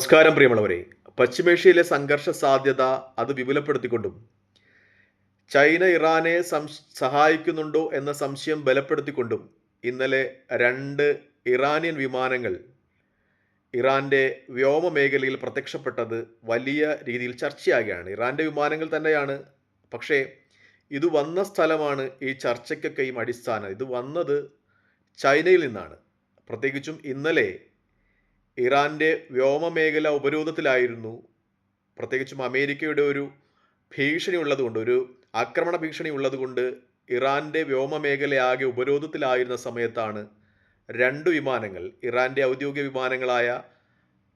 നമസ്കാരം പ്രിയമുള്ളവരെ. പശ്ചിമേഷ്യയിലെ സംഘർഷ സാധ്യത അത് വിപുലപ്പെടുത്തിക്കൊണ്ടും ചൈന ഇറാനെ സഹായിക്കുന്നുണ്ടോ എന്ന സംശയം ബലപ്പെടുത്തിക്കൊണ്ടും ഇന്നലെ 2 ഇറാനിയൻ വിമാനങ്ങൾ ഇറാന്റെ വ്യോമമേഖലയിൽ പ്രത്യക്ഷപ്പെട്ടത് വലിയ രീതിയിൽ ചർച്ചയാകുകയാണ്. ഇറാന്റെ വിമാനങ്ങൾ തന്നെയാണ്. പക്ഷേ ഇത് വന്ന സ്ഥലമാണ് ഈ ചർച്ചയ്ക്കൊക്കെയും അടിസ്ഥാനം. ഇത് വന്നത് ചൈനയിൽ നിന്നാണ്. പ്രത്യേകിച്ചും ഇന്നലെ ഇറാന്റെ വ്യോമമേഖല ഉപരോധത്തിലായിരുന്നു. പ്രത്യേകിച്ചും അമേരിക്കയുടെ ഒരു ഭീഷണി ഉള്ളതുകൊണ്ട്, ഒരു ആക്രമണ ഭീഷണി ഉള്ളതുകൊണ്ട് ഇറാന്റെ വ്യോമമേഖലയാകെ ഉപരോധത്തിലായിരുന്ന സമയത്താണ് 2 വിമാനങ്ങൾ, ഇറാന്റെ ഔദ്യോഗിക വിമാനങ്ങളായ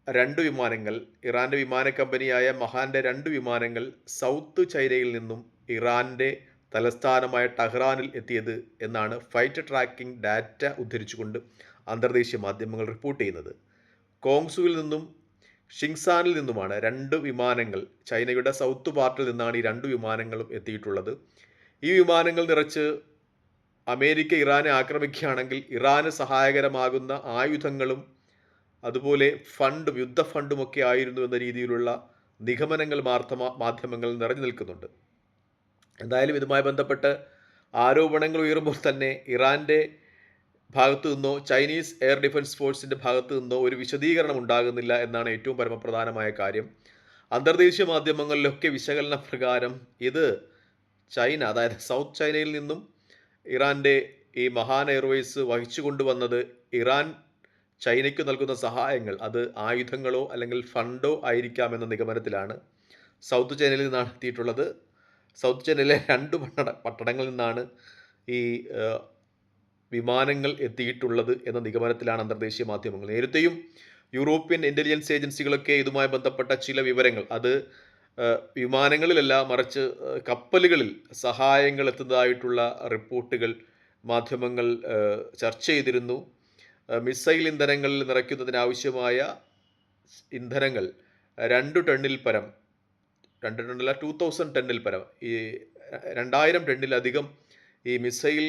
2 വിമാനങ്ങൾ, ഇറാന്റെ വിമാന കമ്പനിയായ മഹാന്റെ 2 വിമാനങ്ങൾ സൗത്ത് ചൈനയിൽ നിന്നും ഇറാന്റെ തലസ്ഥാനമായ ടെഹ്റാനിൽ എത്തിയത് എന്നാണ് ഫ്ലൈറ്റ് ട്രാക്കിംഗ് ഡാറ്റ ഉദ്ധരിച്ചുകൊണ്ട് അന്തർദേശീയ മാധ്യമങ്ങൾ റിപ്പോർട്ട് ചെയ്യുന്നത്. കോങ്സുവിൽ നിന്നും ഷിങ്സാനിൽ നിന്നുമാണ് 2 വിമാനങ്ങൾ, ചൈനയുടെ സൗത്ത് പാർട്ടിൽ നിന്നാണ് ഈ 2 വിമാനങ്ങളും എത്തിയിട്ടുള്ളത്. ഈ വിമാനങ്ങൾ നിറച്ച് അമേരിക്ക ഇറാനെ ആക്രമിക്കുകയാണെങ്കിൽ ഇറാന് സഹായകരമാകുന്ന ആയുധങ്ങളും അതുപോലെ ഫണ്ടും, യുദ്ധ ഫണ്ടുമൊക്കെ ആയിരുന്നു എന്ന രീതിയിലുള്ള നിഗമനങ്ങൾ മാധ്യമങ്ങൾ നിറഞ്ഞു നിൽക്കുന്നുണ്ട്. എന്തായാലും ഇതുമായി ബന്ധപ്പെട്ട് ആരോപണങ്ങൾ ഉയരുമ്പോൾ തന്നെ ഇറാന്റെ ഭാഗത്തു നിന്നോ ചൈനീസ് എയർ ഡിഫൻസ് ഫോഴ്സിൻ്റെ ഭാഗത്തു നിന്നോ ഒരു വിശദീകരണം ഉണ്ടാകുന്നില്ല എന്നാണ് ഏറ്റവും പരമപ്രധാനമായ കാര്യം. അന്തർദേശീയ മാധ്യമങ്ങളിലൊക്കെ വിശകലന പ്രകാരം ഇത് ചൈന, അതായത് സൗത്ത് ചൈനയിൽ നിന്നും ഇറാൻ്റെ ഈ മഹാൻ എയർവേസ് വഹിച്ചു കൊണ്ടുവന്നത് ഇറാൻ ചൈനയ്ക്ക് നൽകുന്ന സഹായങ്ങൾ അത് ആയുധങ്ങളോ അല്ലെങ്കിൽ ഫണ്ടോ ആയിരിക്കാമെന്ന നിഗമനത്തിലാണ് സൗത്ത് ചൈനയിൽ നിന്നാണ് എത്തിയിട്ടുള്ളത്. സൗത്ത് ചൈനയിലെ 2 പട്ടണങ്ങളിൽ നിന്നാണ് ഈ വിമാനങ്ങൾ എത്തിയിട്ടുള്ളത് എന്ന നിഗമനത്തിലാണ് അന്തർദേശീയ മാധ്യമങ്ങൾ. നേരത്തെയും യൂറോപ്യൻ ഇൻ്റലിജൻസ് ഏജൻസികളൊക്കെ ഇതുമായി ബന്ധപ്പെട്ട ചില വിവരങ്ങൾ, അത് വിമാനങ്ങളിലല്ല മറിച്ച് കപ്പലുകളിൽ സഹായങ്ങൾ എത്തുന്നതായിട്ടുള്ള റിപ്പോർട്ടുകൾ മാധ്യമങ്ങൾ ചർച്ച ചെയ്തിരുന്നു. മിസൈൽ ഇന്ധനങ്ങളിൽ നിറയ്ക്കുന്നതിനാവശ്യമായ ഇന്ധനങ്ങൾ 2 ടണ്ണിൽ പരം, 2 ടണ്ണല്ല 2000 ടണ്ണിൽ പരം, ഈ 2000 ടണ്ണിലധികം ഈ മിസൈൽ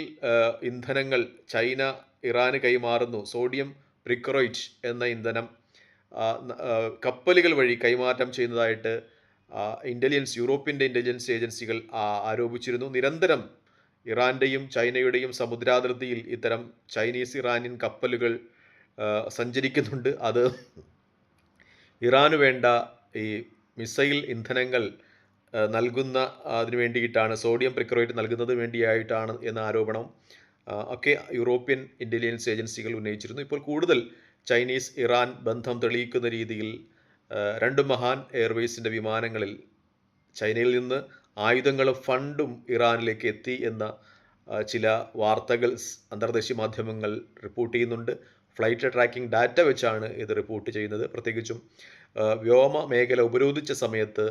ഇന്ധനങ്ങൾ ചൈന ഇറാന് കൈമാറുന്നു. സോഡിയം പ്രിക്രോയിറ്റ് എന്ന ഇന്ധനം കപ്പലുകൾ വഴി കൈമാറ്റം ചെയ്യുന്നതായിട്ട് യൂറോപ്യൻ്റെ ഇൻ്റലിജൻസ് ഏജൻസികൾ ആരോപിച്ചിരുന്നു. നിരന്തരം ഇറാൻ്റെയും ചൈനയുടെയും സമുദ്രാതിർത്തിയിൽ ഇത്തരം ചൈനീസ് ഇറാനിയൻ കപ്പലുകൾ സഞ്ചരിക്കുന്നുണ്ട്. അത് ഇറാന് വേണ്ട ഈ മിസൈൽ ഇന്ധനങ്ങൾ നൽകുന്ന അതിനു വേണ്ടിയിട്ടാണ്, സോഡിയം പ്രിക്രോയിറ്റ് നൽകുന്നത് വേണ്ടിയായിട്ടാണ് എന്ന ആരോപണം ഒക്കെ യൂറോപ്യൻ ഇൻ്റലിജൻസ് ഏജൻസികൾ ഉന്നയിച്ചിരുന്നു. ഇപ്പോൾ കൂടുതൽ ചൈനീസ് ഇറാൻ ബന്ധം തെളിയിക്കുന്ന രീതിയിൽ 2 മഹാൻ എയർവേസിൻ്റെ വിമാനങ്ങളിൽ ചൈനയിൽ നിന്ന് ആയുധങ്ങളും ഫണ്ടും ഇറാനിലേക്ക് എത്തി എന്ന ചില വാർത്തകൾ അന്തർദേശീയ മാധ്യമങ്ങൾ റിപ്പോർട്ട് ചെയ്യുന്നുണ്ട്. ഫ്ലൈറ്റ് ട്രാക്കിംഗ് ഡാറ്റ വെച്ചാണ് ഇത് റിപ്പോർട്ട് ചെയ്യുന്നത്. പ്രത്യേകിച്ചും വ്യോമ മേഖല ഉപരോധിച്ച സമയത്ത്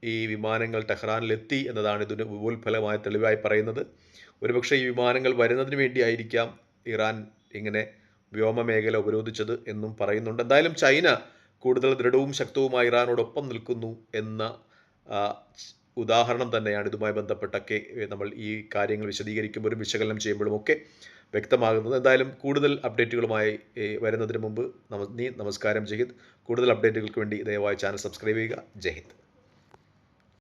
ഈ വിമാനങ്ങൾ ടെഹ്റാനിലെത്തി എന്നതാണ് ഇതിന് ഉപോത്ഫലമായ തെളിവായി പറയുന്നത്. ഒരുപക്ഷെ ഈ വിമാനങ്ങൾ വരുന്നതിന് വേണ്ടിയായിരിക്കാം ഇറാൻ ഇങ്ങനെ വ്യോമമേഖല ഉപരോധിച്ചത് എന്നും പറയുന്നുണ്ട്. എന്തായാലും ചൈന കൂടുതൽ ദൃഢവും ശക്തവുമായി ഇറാനോടൊപ്പം നിൽക്കുന്നു എന്ന ഉദാഹരണം തന്നെയാണ് ഇതുമായി ബന്ധപ്പെട്ടൊക്കെ നമ്മൾ ഈ കാര്യങ്ങൾ വിശദീകരിക്കുമ്പോഴും വിശകലനം ചെയ്യുമ്പോഴും ഒക്കെ വ്യക്തമാകുന്നത്. എന്തായാലും കൂടുതൽ അപ്ഡേറ്റുകളുമായി വരുന്നതിന് മുമ്പ് നമസ്കാരം. ജയ് ഹിന്ദ്. കൂടുതൽ അപ്ഡേറ്റുകൾക്ക് വേണ്ടി ദയവായി ചാനൽ സബ്സ്ക്രൈബ് ചെയ്യുക. ജയ് ഹിന്ദ്.